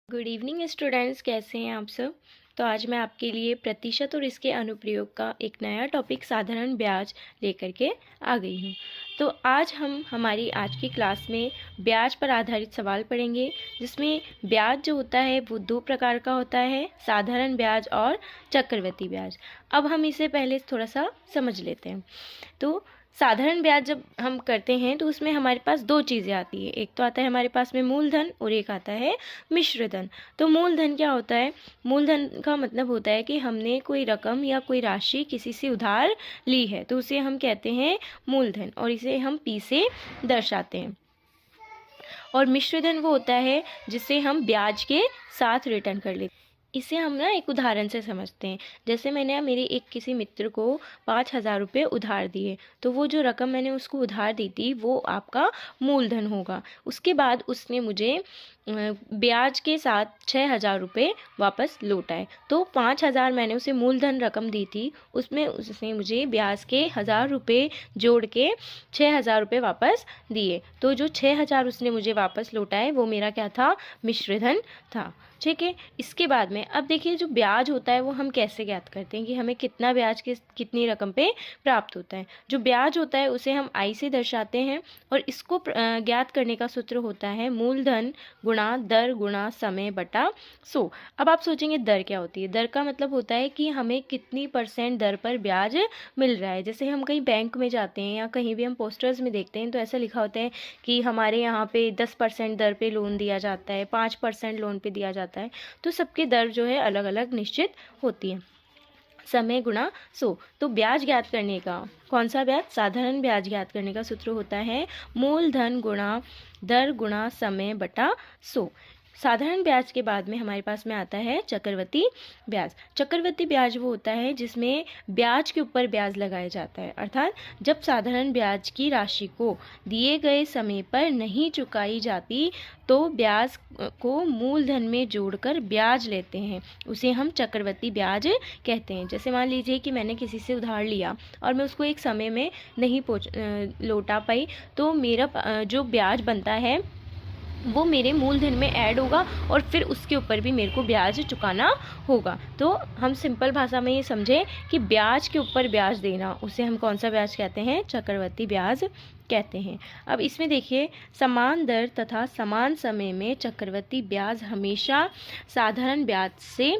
Good evening students, कैसे हैं आप सब। तो आज मैं आपके लिए प्रतिशत और इसके अनुप्रयोग का एक नया टॉपिक साधारण ब्याज लेकर के आ गई हूँ। तो आज हम हमारी आज की क्लास में ब्याज पर आधारित सवाल पढ़ेंगे, जिसमें ब्याज जो होता है वो दो प्रकार का होता है, साधारण ब्याज और चक्रवृद्धि ब्याज। अब हम इसे पहले थोड़ा सा समझ लेते हैं। तो साधारण ब्याज जब हम करते हैं तो उसमें हमारे पास दो चीज़ें आती है, एक तो आता है हमारे पास में मूलधन और एक आता है मिश्र धन। तो मूलधन क्या होता है? मूलधन का मतलब होता है कि हमने कोई रकम या कोई राशि किसी से उधार ली है, तो उसे हम कहते हैं मूलधन और इसे हम पी से दर्शाते हैं। और मिश्र धन वो होता है जिसे हम ब्याज के साथ रिटर्न कर लेते हैं। इसे हम ना एक उदाहरण से समझते हैं। जैसे मैंने मेरे एक किसी मित्र को 5,000 रुपये उधार दिए, तो वो जो रकम मैंने उसको उधार दी थी वो आपका मूलधन होगा। उसके बाद उसने मुझे ब्याज के साथ 6,000 रुपये वापस लौटाए। तो 5,000 मैंने उसे मूलधन रकम दी थी, उसमें उसने मुझे ब्याज के 1,000 रुपये जोड़ के 6,000 रुपये वापस दिए। तो जो 6,000 उसने मुझे वापस लौटाए वो मेरा क्या था? मिश्रधन था। ठीक है। इसके बाद में अब देखिए, जो ब्याज होता है वो हम कैसे ज्ञात करते हैं कि हमें कितना ब्याज कितनी रकम पे प्राप्त होता है। जो ब्याज होता है उसे हम आई से दर्शाते हैं और इसको ज्ञात करने का सूत्र होता है मूलधन गुणा दर गुणा समय बटा 100। अब आप सोचेंगे दर क्या होती है? दर का मतलब होता है कि हमें कितनी % दर पर ब्याज मिल रहा है। जैसे हम कहीं बैंक में जाते हैं या कहीं भी हम पोस्टर्स में देखते हैं तो ऐसा लिखा होता है कि हमारे यहाँ पे 10% दर पे लोन दिया जाता है, 5% लोन पे दिया जाता है। तो सबके दर जो है अलग अलग निश्चित होती है। समय गुणा 100। तो ब्याज ज्ञात करने का कौन सा ब्याज? साधारण ब्याज ज्ञात करने का सूत्र होता है मूलधन गुणा दर गुणा समय बटा 100। साधारण ब्याज के बाद में हमारे पास में आता है चक्रवृद्धि ब्याज। चक्रवृद्धि ब्याज वो होता है जिसमें ब्याज के ऊपर ब्याज लगाया जाता है, अर्थात जब साधारण ब्याज की राशि को दिए गए समय पर नहीं चुकाई जाती तो ब्याज को मूलधन में जोड़कर ब्याज लेते हैं, उसे हम चक्रवृद्धि ब्याज कहते हैं। जैसे मान लीजिए कि मैंने किसी से उधार लिया और मैं उसको एक समय में नहीं लौटा पाई, तो मेरा जो ब्याज बनता है वो मेरे मूलधन में ऐड होगा और फिर उसके ऊपर भी मेरे को ब्याज चुकाना होगा। तो हम सिंपल भाषा में ये समझें कि ब्याज के ऊपर ब्याज देना, उसे हम कौन सा ब्याज कहते हैं? चक्रवृद्धि ब्याज कहते हैं। अब इसमें देखिए, समान दर तथा समान समय में चक्रवृद्धि ब्याज हमेशा साधारण ब्याज से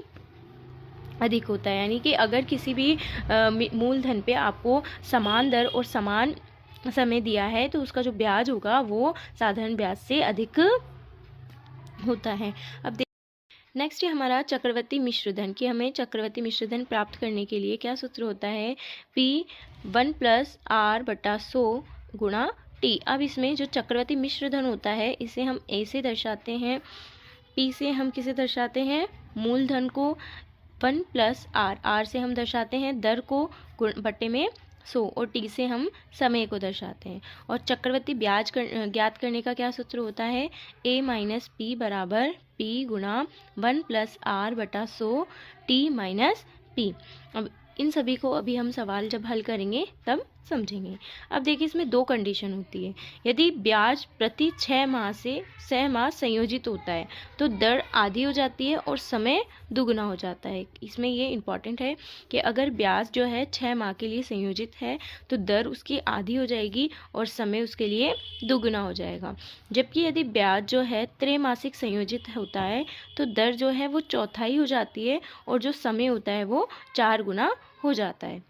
अधिक होता है। यानी कि अगर किसी भी मूलधन पे आपको समान दर और समान समय दिया है तो उसका जो ब्याज होगा वो साधारण ब्याज से अधिक होता है। अब नेक्स्ट है हमारा चक्रवृद्धि मिश्रधन कि हमें चक्रवृद्धि मिश्रधन प्राप्त करने के लिए क्या सूत्र होता है? P1 + R/100 गुणा T। अब इसमें जो चक्रवृद्धि मिश्रधन होता है इसे हम A से दर्शाते हैं, P से हम किसे दर्शाते हैं? मूलधन को 1 + R से हम दर्शाते हैं दर को बट्टे में 100 और T से हम समय को दर्शाते हैं। और चक्रवृद्धि ब्याज ज्ञात करने का क्या सूत्र होता है? A - P = P गुणा 1 + R/100 T - P। अब इन सभी को अभी हम सवाल जब हल करेंगे तब समझेंगे। अब देखिए, इसमें दो कंडीशन होती है। यदि ब्याज प्रति 6 माह से 6 माह संयोजित होता है तो दर आधी हो जाती है और समय दुगना हो जाता है। इसमें ये इम्पॉर्टेंट है कि अगर ब्याज जो है 6 माह के लिए संयोजित है तो दर उसकी आधी हो जाएगी और समय उसके लिए दुगना हो जाएगा। जबकि यदि ब्याज जो है त्रैमासिक संयोजित होता है तो दर जो है वो चौथाई हो जाती है और जो समय होता है वो 4 गुना हो जाता है।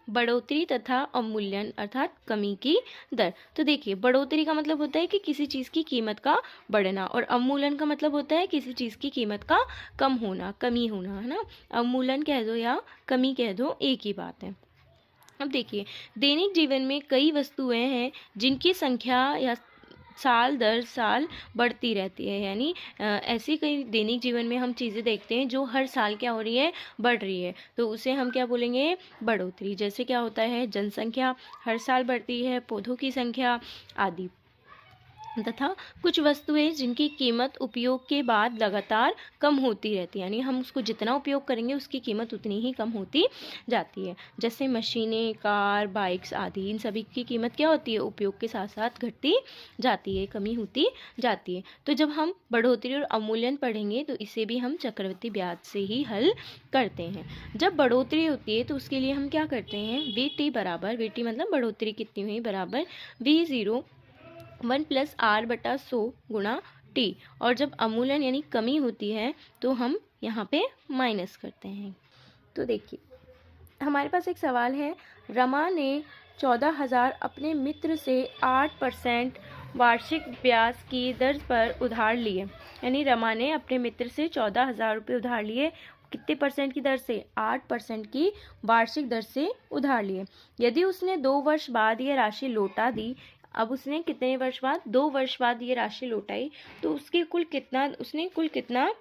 बढ़ोतरी तथा अवमूल्यन अर्थात कमी की दर। तो देखिए, बढ़ोतरी का मतलब होता है कि किसी चीज़ की कीमत का बढ़ना और अवमूल्यन का मतलब होता है किसी चीज़ की कीमत का कम होना, कमी होना, है ना। अवमूल्यन कह दो या कमी कह दो, एक ही बात है। अब देखिए, दैनिक जीवन में कई वस्तुएं हैं जिनकी संख्या या साल दर साल बढ़ती रहती है। यानी ऐसी कई दैनिक जीवन में हम चीज़ें देखते हैं जो हर साल क्या हो रही है? बढ़ रही है, तो उसे हम क्या बोलेंगे? बढ़ोतरी। जैसे क्या होता है? जनसंख्या हर साल बढ़ती है, पौधों की संख्या आदि। तथा कुछ वस्तुएं जिनकी कीमत उपयोग के बाद लगातार कम होती रहती है, यानी हम उसको जितना उपयोग करेंगे उसकी कीमत उतनी ही कम होती जाती है। जैसे मशीनें, कार, बाइक्स आदि, इन सभी की कीमत क्या होती है, उपयोग के साथ साथ घटती जाती है, कमी होती जाती है। तो जब हम बढ़ोतरी और अवमूल्यन पढ़ेंगे तो इसे भी हम चक्रवृद्धि ब्याज से ही हल करते हैं। जब बढ़ोतरी होती है तो उसके लिए हम क्या करते हैं, वीटी बराबर, वीटी मतलब बढ़ोतरी कितनी हुई, बराबर V0 1+R/100 गुणा टी। और जब अवमूल्यन यानी कमी होती है तो हम यहाँ पे माइनस करते हैं। तो देखिए हमारे पास एक सवाल है, रमा ने 14,000 अपने मित्र से 8% वार्षिक ब्याज की दर पर उधार लिए। यानी रमा ने अपने मित्र से 14,000 रुपये उधार लिए, कितने परसेंट की दर से, 8% की वार्षिक दर से उधार लिए। यदि उसने 2 वर्ष बाद ये राशि लौटा दी, अब उसने कितने वर्ष बाद, 2 वर्ष बाद ये राशि लौटाई, तो उसने कुल कितना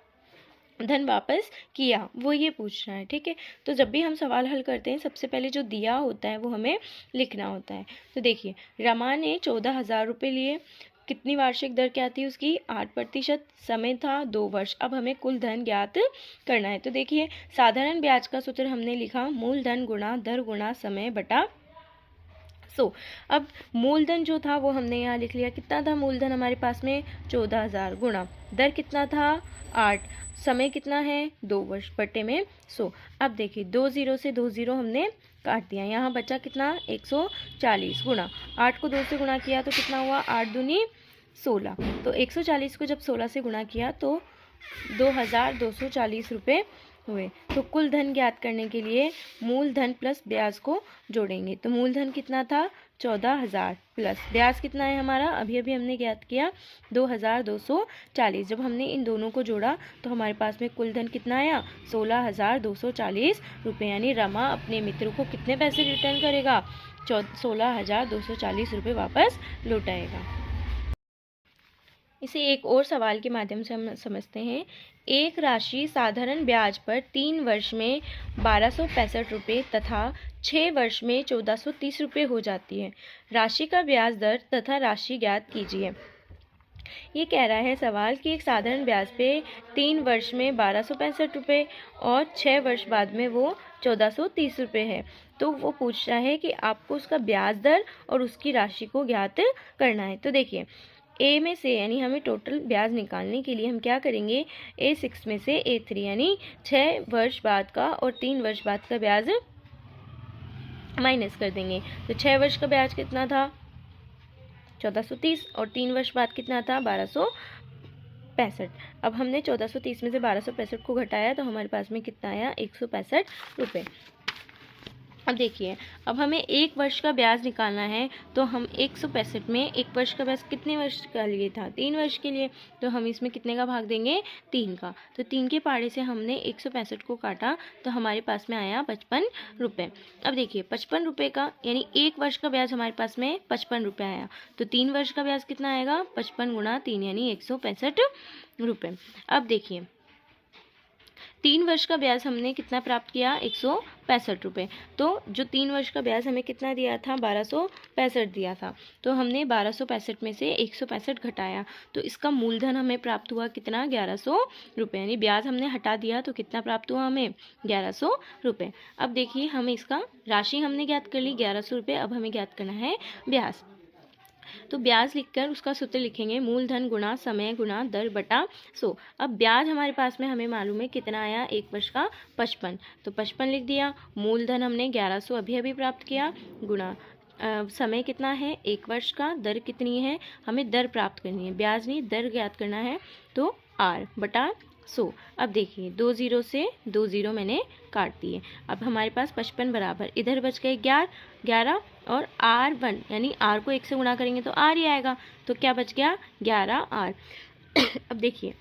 धन वापस किया, वो ये पूछ रहा है। ठीक है, तो जब भी हम सवाल हल करते हैं सबसे पहले जो दिया होता है वो हमें लिखना होता है। तो देखिए रमा ने 14,000 रुपये लिए, कितनी वार्षिक दर क्या थी उसकी, 8%, समय था 2 वर्ष। अब हमें कुल धन ज्ञात करना है। तो देखिए साधारण ब्याज का सूत्र हमने लिखा, मूलधन गुणा दर गुणा समय बटा 100। अब मूलधन जो था वो हमने यहाँ लिख लिया, कितना था मूलधन हमारे पास में, 14,000, गुणा दर कितना था 8, समय कितना है 2 वर्ष, बटे में 100। अब देखिए 2 0 से 2 0 हमने काट दिया, यहाँ बचा कितना 140, गुणा 8 को 2 से गुणा किया तो कितना हुआ, 8 दूनी 16। तो 140 को जब 16 से गुणा किया तो 2,240 रुपये हुए। तो कुल धन ज्ञात करने के लिए मूलधन प्लस ब्याज को जोड़ेंगे। तो मूलधन कितना था 14,000 प्लस ब्याज कितना है हमारा, अभी अभी हमने ज्ञात किया 2,240। जब हमने इन दोनों को जोड़ा तो हमारे पास में कुल धन कितना आया, 16,240 रुपये। यानी रमा अपने मित्र को कितने पैसे रिटर्न करेगा, 16,240 रुपये वापस लौटाएगा। इसे एक और सवाल के माध्यम से हम समझते हैं। एक राशि साधारण ब्याज पर 3 वर्ष में 1,265 रुपये तथा 6 वर्ष में 1,430 रुपये हो जाती है। राशि का ब्याज दर तथा राशि ज्ञात कीजिए। ये कह रहा है सवाल कि एक साधारण ब्याज पे 3 वर्ष में 1,265 रुपये और 6 वर्ष बाद में वो 1,430 रुपये है। तो वो पूछ रहा है कि आपको उसका ब्याज दर और उसकी राशि को ज्ञात करना है। तो देखिए ए में से, यानी हमें टोटल ब्याज निकालने के लिए हम क्या करेंगे, A6 में से A3 यानी 6 वर्ष बाद का और 3 वर्ष बाद का ब्याज माइनस कर देंगे। तो 6 वर्ष का ब्याज कितना था 1,430 और 3 वर्ष बाद कितना था 1,265। अब हमने 1,430 में से 1,265 को घटाया तो हमारे पास में कितना आया 165 रुपये। अब देखिए अब हमें 1 वर्ष का ब्याज निकालना है, तो हम 165 में 1 वर्ष का ब्याज कितने वर्ष का लिए था, 3 वर्ष के लिए, तो हम इसमें कितने का भाग देंगे 3 का। तो 3 के पहाड़े से हमने 165 को काटा तो हमारे पास में आया 55 रुपये। अब देखिए 55 रुपये का, यानी 1 वर्ष का ब्याज हमारे पास में 55 रुपये आया, तो 3 वर्ष का ब्याज कितना आएगा 55 गुणा 3 यानी 165 रुपये। अब देखिए 3 वर्ष का ब्याज हमने कितना प्राप्त किया 165 रुपये। तो जो 3 वर्ष का ब्याज हमें कितना दिया था 1,265 दिया था, तो हमने 1,265 में से 165 घटाया तो इसका मूलधन हमें प्राप्त हुआ कितना 1,100 रुपये। यानी ब्याज हमने हटा दिया तो कितना प्राप्त हुआ हमें 1,100 रुपये। अब देखिए हमें इसका राशि हमने ज्ञात कर ली 1,100 रुपये, अब हमें ज्ञात करना है ब्याज। तो ब्याज लिखकर उसका सूत्र लिखेंगे मूलधन गुणा समय गुणा दर बटा 100। अब ब्याज हमारे पास में हमें मालूम है कितना आया 1 वर्ष का 55, तो 55 लिख दिया। मूलधन हमने 1,100 अभी अभी प्राप्त किया, गुणा समय कितना है 1 वर्ष का, दर कितनी है हमें दर प्राप्त करनी है, ब्याज नहीं दर ज्ञात करना है, तो R बटा 100। अब देखिए 2 0 से 2 0 मैंने काट दिए। अब हमारे पास 55 बराबर इधर बच गए 11 और R1 यानी R को 1 से गुणा करेंगे तो R ही आएगा, तो क्या बच गया 11 R। अब देखिए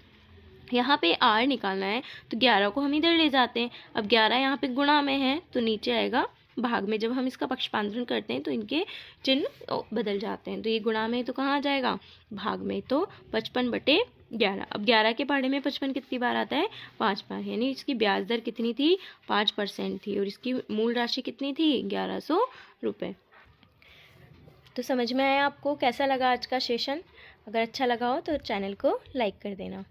यहाँ पे R निकालना है तो 11 को हम इधर ले जाते हैं। अब 11 यहाँ पे गुणा में है तो नीचे आएगा भाग में। जब हम इसका पक्षपांतरण करते हैं तो इनके चिन्ह बदल जाते हैं, तो ये गुणा में तो कहाँ आ जाएगा भाग में, तो 55/11। अब 11 के पहाड़े में 55 कितनी बार आता है 5 बार, यानी इसकी ब्याज दर कितनी थी 5% थी और इसकी मूल राशि कितनी थी 1,100 रुपये। तो समझ में आया आपको, कैसा लगा आज का सेशन। अगर अच्छा लगा हो तो चैनल को लाइक कर देना।